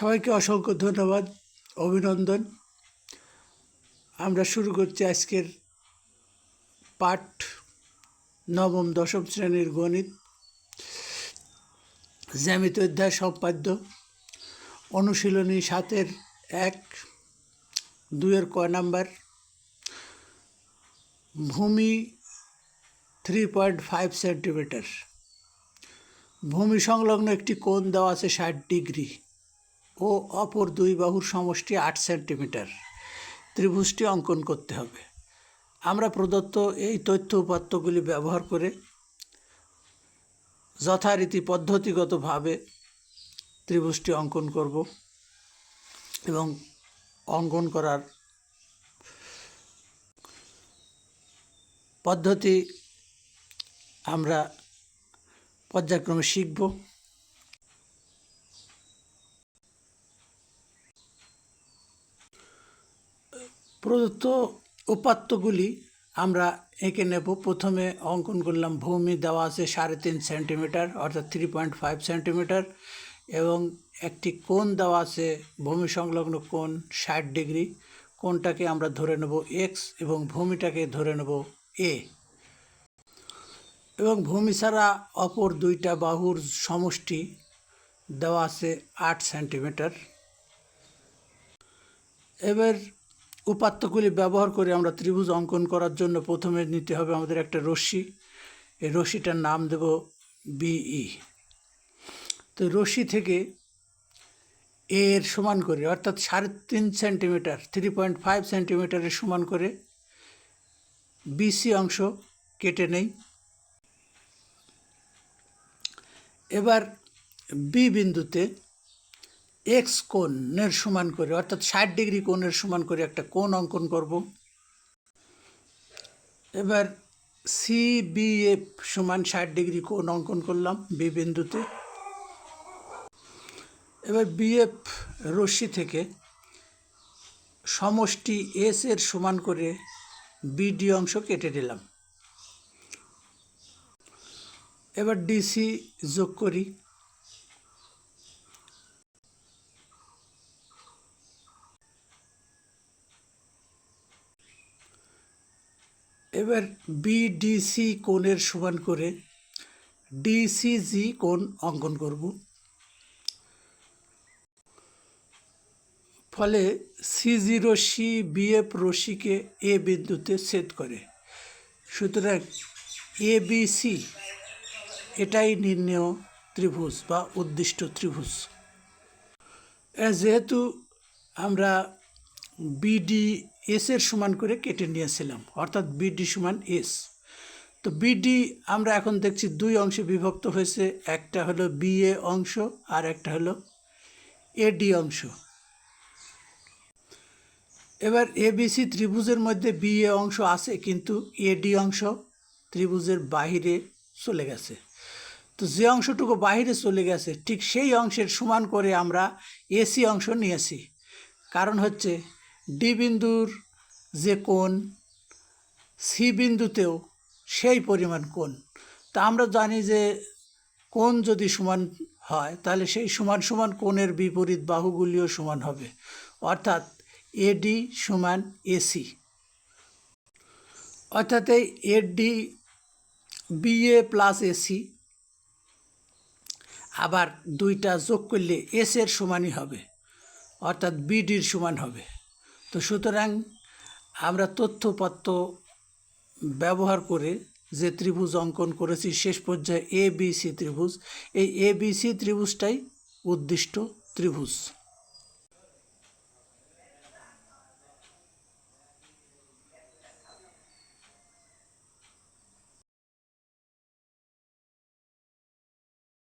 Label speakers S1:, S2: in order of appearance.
S1: সবাইকে অসংখ্য ধন্যবাদ, অভিনন্দন। আমরা শুরু করছি আজকের পাঠ নবম দশম শ্রেণীর গণিত, জ্যামিতি অধ্যায় সম্পাদ্য, অনুশীলনী 7-এর 1, 2-এর ক নাম্বার। ভূমি 3.5 সেন্টিমিটার। ভূমি সংলগ্ন একটি কোণ দেওয়া আছে 60 ডিগ্রি ও অপর দুই বাহুর সমষ্টি 8 সেন্টিমিটার। ত্রিভুজটি অঙ্কন করতে হবে। আমরা প্রদত্ত এই তথ্য উপাত্তগুলি ব্যবহার করে যথারীতি পদ্ধতিগতভাবে ত্রিভুজটি অঙ্কন করব এবং অঙ্কন করার পদ্ধতি আমরা পর্যায়ক্রমে শিখব। প্রদত্ত উপাত্তগুলি আমরা এঁকে নেব। প্রথমে অঙ্কন করলাম, ভূমি দেওয়া আছে 3.5 সেন্টিমিটার অর্থাৎ 3.5 সেন্টিমিটার, এবং একটি কোণ দেওয়া আছে, ভূমি সংলগ্ন কোণ 60 ডিগ্রি। কোণটাকে আমরা ধরে নেব এক্স এবং ভূমিটাকে ধরে নেব এ, এবং ভূমি ছাড়া অপর দুইটা বাহুর সমষ্টি দেওয়া আছে 8 সেন্টিমিটার। এবার উপাত্তগুলি ব্যবহার করে আমরা ত্রিভুজ অঙ্কন করার জন্য প্রথমে নিতে হবে আমাদের একটা রশ্মি। এই রশ্মিটার নাম দেব বিই। তো রশ্মি থেকে এর সমান করে অর্থাৎ 3.5 সেন্টিমিটার 3.5 সেন্টিমিটারের সমান করে বিসি অংশ কেটে নেই। এবার বি বিন্দুতে এক্স কোণের সমান করে অর্থাৎ 60 ডিগ্রি কোণের সমান করে একটা কোণ অঙ্কন করব। এবার সিবিএফ সমান 60 ডিগ্রি কোণ অঙ্কন করলাম বি বিন্দুতে। এবার বিএফ রশ্মি থেকে সমষ্টি এস এর সমান করে বিডি অংশ কেটে দিলাম। এবার ডিসি যোগ করি। এবার বিডিসি কোণের সমান করে ডিসিজি কোণ অঙ্কন করব। ফলে সিজি রশ্মি বিএফ রশ্মিকে এ বিন্দুতে ছেদ করে। সুতরাং এবিসি এটাই নির্ণেয় ত্রিভুজ বা উদ্দিষ্ট ত্রিভুজ। যেহেতু আমরা বিডি এস এর সমান করে কেটে নিয়েছিলাম অর্থাৎ বিডি সমান এস, তো বিডি আমরা এখন দেখছি দুই অংশে বিভক্ত হয়েছে। একটা হলো বিএ অংশ আর একটা হলো এডি অংশ। এবার এবিসি ত্রিভুজের মধ্যে বিএ অংশ আছে, কিন্তু এডি অংশ ত্রিভুজের বাহিরে চলে গেছে। তো যে অংশটুকু বাহিরে চলে গেছে ঠিক সেই অংশের সমান করে আমরা এসি অংশ নিয়েছি। কারণ হচ্ছে ডি বিন্দুর যে কোণ সি বিন্দুতেও সেই পরিমাণ কোণ। তা আমরা জানি যে কোণ যদি সমান হয় তাহলে সেই সমান সমান কোণের বিপরীত বাহুগুলিও সমান হবে, অর্থাৎ এডি সমান এসি। অর্থাৎ এই এডি বিএ প্লাস এসি আবার দুইটা যোগ করলে এস এর সমানই হবে, অর্থাৎ বিডির সমান হবে। তো সুতরাং আমরা তথ্যপত্র ব্যবহার করে যে ত্রিভুজ অঙ্কন করেছি শেষ পর্যায়ে এবিসি ত্রিভুজ, এই এবিসি ত্রিভুজটাই উদ্দিষ্ট ত্রিভুজ।